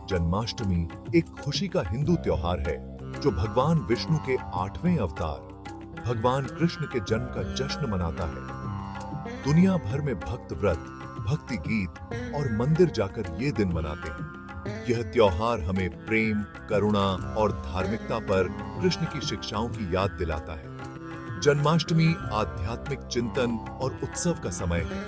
जन्माष्टमी एक खुशी का हिंदू त्योहार है जो भगवान विष्णु के 8वें अवतार भगवान कृष्ण के जन्म का जश्न मनाता है। दुनिया भर में भक्त व्रत, भक्ति गीत और मंदिर जाकर ये दिन मनाते हैं। यह त्योहार हमें प्रेम, करुणा और धार्मिकता पर कृष्ण की शिक्षाओं की याद दिलाता है। जन्माष्टमी आध्यात्मिक चिंतन और उत्सव का समय है।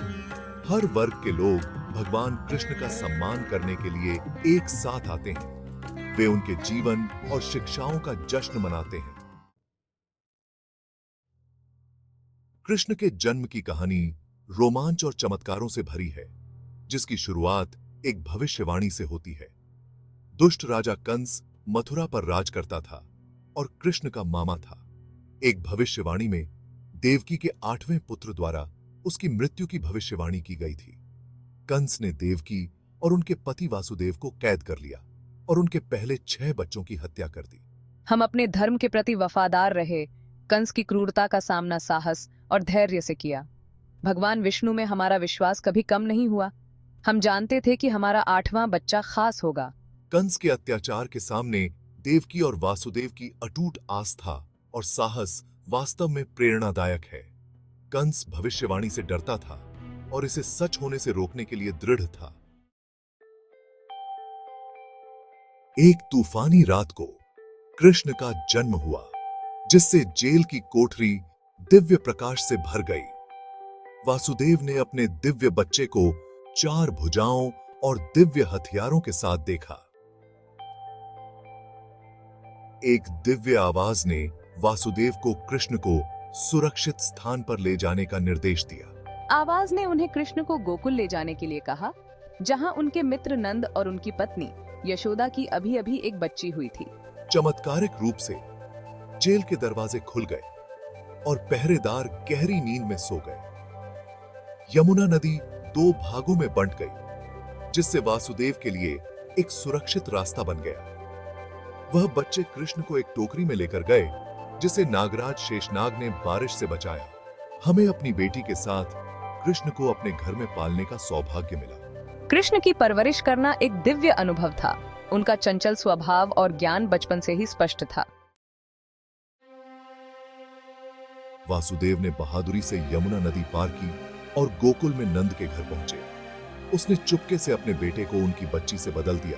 हर वर्ग के लोग भगवान कृष्ण का सम्मान करने के लिए एक साथ आते हैं। वे उनके जीवन और शिक्षाओं का जश्न मनाते हैं। कृष्ण के जन्म की कहानी रोमांच और चमत्कारों से भरी है, जिसकी शुरुआत एक भविष्यवाणी से होती है। दुष्ट राजा कंस मथुरा पर राज करता था और कृष्ण का मामा था। एक भविष्यवाणी में देवकी के 8वें पुत्र द्वारा उसकी मृत्यु की भविष्यवाणी की गई थी। कंस ने देवकी और उनके पति वासुदेव को कैद कर लिया और उनके पहले 6 बच्चों की हत्या कर दी। हम अपने धर्म के प्रति वफादार रहे, कंस की क्रूरता का सामना साहस और धैर्य से किया। भगवान विष्णु में हमारा विश्वास कभी कम नहीं हुआ। हम जानते थे कि हमारा 8वां बच्चा खास होगा। कंस के अत्याचार के सामने देवकी और वासुदेव की अटूट आस्था और साहस वास्तव में प्रेरणादायक है। कंस भविष्यवाणी से डरता था और इसे सच होने से रोकने के लिए दृढ़ था। एक तूफानी रात को कृष्ण का जन्म हुआ, जिससे जेल की कोठरी दिव्य प्रकाश से भर गई। वासुदेव ने अपने दिव्य बच्चे को 4 भुजाओं और दिव्य हथियारों के साथ देखा। एक दिव्य आवाज ने वासुदेव को कृष्ण को सुरक्षित स्थान पर ले जाने का निर्देश दिया। आवाज ने उन्हें कृष्ण को गोकुल ले जाने के लिए कहा, जहां उनके मित्र नंद और उनकी पत्नी यशोदा की अभी अभी एक बच्ची हुई थी। चमत्कारिक रूप से जेल के दरवाजे खुल गए और पहरेदार गहरी नींद में सो गए। यमुना नदी 2 भागों में बंट गई, जिससे वासुदेव के लिए एक सुरक्षित रास्ता बन गया। वह बच्चे कृष्ण को एक टोकरी में लेकर गए, जिसे नागराज शेषनाग ने बारिश से बचाया। हमें अपनी बेटी के साथ कृष्ण को अपने घर में पालने का सौभाग्य मिला। कृष्ण की परवरिश करना एक दिव्य अनुभव था। उनका चंचल स्वभाव और ज्ञान बचपन से ही स्पष्ट था। वासुदेव ने बहादुरी से यमुना नदी पार की और गोकुल में नंद के घर पहुंचे। उसने चुपके से अपने बेटे को उनकी बच्ची से बदल दिया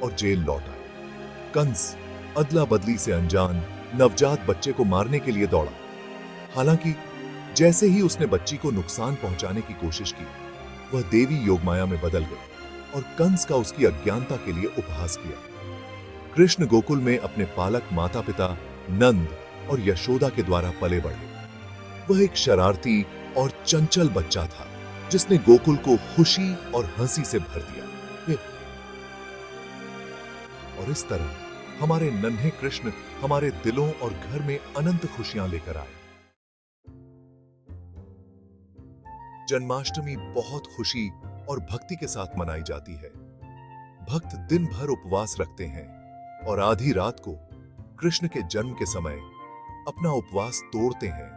और जेल लौट आया। कंस अदला बदली से अनजान नवजात बच्चे को मारने के लिए दौड़ा। हालांकि जैसे ही उसने बच्ची को नुकसान पहुंचाने की कोशिश की, वह देवी योगमाया में बदल गई और कंस का उसकी अज्ञानता के लिए उपहास किया। कृष्ण गोकुल में अपने पालक माता पिता नंद और यशोदा के द्वारा पले बढ़े। वह एक शरारती और चंचल बच्चा था, जिसने गोकुल को खुशी और हंसी से भर दिया। और इस तरह हमारे नन्हे कृष्ण हमारे दिलों और घर में अनंत खुशियां लेकर आए। जन्माष्टमी बहुत खुशी और भक्ति के साथ मनाई जाती है। भक्त दिन भर उपवास रखते हैं और आधी रात को कृष्ण के जन्म के समय अपना उपवास तोड़ते हैं।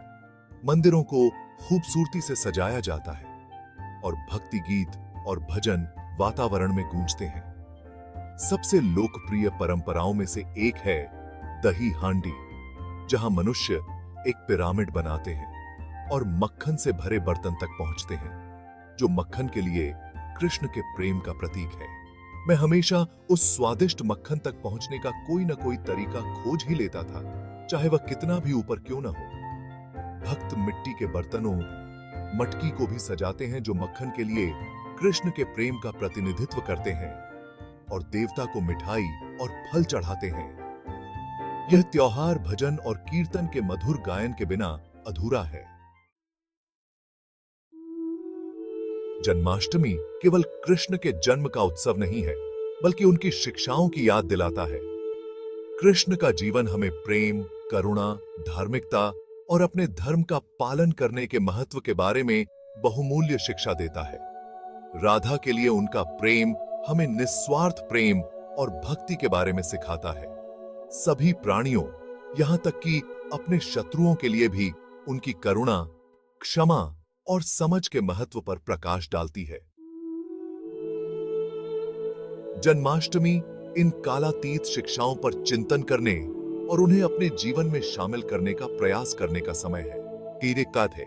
मंदिरों को खूबसूरती से सजाया जाता है और भक्ति गीत और भजन वातावरण में गूंजते हैं। सबसे लोकप्रिय परंपराओं में से एक है दही हांडी, जहां मनुष्य एक पिरामिड बनाते हैं और मक्खन से भरे बर्तन तक पहुंचते हैं, जो मक्खन के लिए कृष्ण के प्रेम का प्रतीक है। मैं हमेशा उस स्वादिष्ट मक्खन तक पहुंचने का कोई न कोई तरीका खोज ही लेता था, चाहे वह कितना भी ऊपर क्यों न हो। भक्त मिट्टी के बर्तनों, मटकी को भी सजाते हैं, जो मक्खन के लिए कृष्ण के प्रेम का प्रतिनिधित्व करते हैं, और देवता को मिठाई और फल चढ़ाते हैं। यह त्योहार भजन और कीर्तन के मधुर गायन के बिना अधूरा है। जन्माष्टमी केवल कृष्ण के जन्म का उत्सव नहीं है, बल्कि उनकी शिक्षाओं की याद दिलाता है। कृष्ण का जीवन हमें प्रेम, करुणा, धार्मिकता और अपने धर्म का पालन करने के महत्व के बारे में बहुमूल्य शिक्षा देता है। राधा के लिए उनका प्रेम हमें निस्वार्थ प्रेम और भक्ति के बारे में सिखाता है। सभी प्राणियों, यहां तक कि अपने शत्रुओं के लिए भी उनकी करुणा, क्षमा और समझ के महत्व पर प्रकाश डालती है। जन्माष्टमी इन कालातीत शिक्षाओं पर चिंतन करने और उन्हें अपने जीवन में शामिल करने का प्रयास करने का समय है। कीरे काथे